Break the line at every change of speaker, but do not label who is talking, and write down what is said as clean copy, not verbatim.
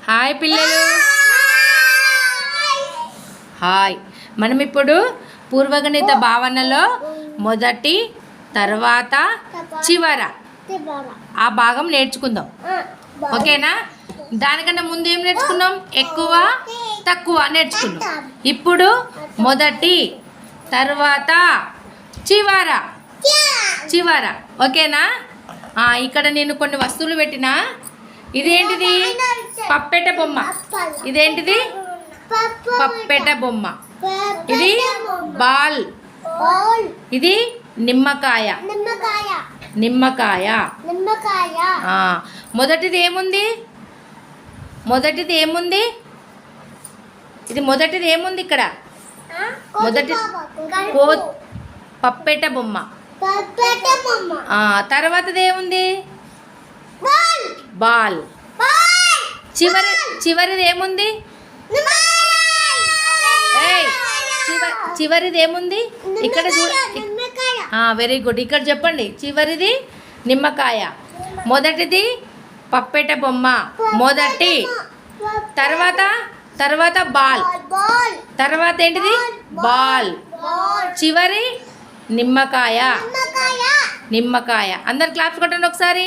Hi పిల్లలు. Hi. మనం ఇప్పుడు పూర్వగణిత భావనలో మొదటి తర్వాత చివర ఆ భాగం నేర్చుకుందాం. ఓకేనా? దానికన్నా ముందు ఏం నేర్చుకున్నాం? ఎక్కువ తక్కువ నేర్చుకున్నాం. ఇప్పుడు మొదటి తర్వాత చివర చివర. ఓకేనా? ఇక్కడ నేను కొన్ని వస్తువులు పెట్టినా. ఇదేంటిది? పప్పెట బొమ్మ. ఇదేంటిది? పప్పెట బొమ్మ. ఇది బాల్. ఇది నిమ్మకాయ. నిమ్మకాయ. మొదటిది ఏముంది? మొదటిది ఏముంది? ఇది మొదటిది ఏముంది ఇక్కడ? మొదటి పప్పెట బొమ్మ. తర్వాతది ఏముంది? బాల్. చివరిది ఏముంది? చివరిది ఏముంది? ఇక్కడ వెరీ గుడ్. ఇక్కడ చెప్పండి. చివరిది నిమ్మకాయ, మొదటిది పప్పెట బొమ్మ. మొదటి తర్వాత బాల్. తర్వాత ఏంటిది? బాల్. చివరి నిమ్మకాయ. నిమ్మకాయ. అందరు క్లాప్స్ కొట్టండి ఒకసారి.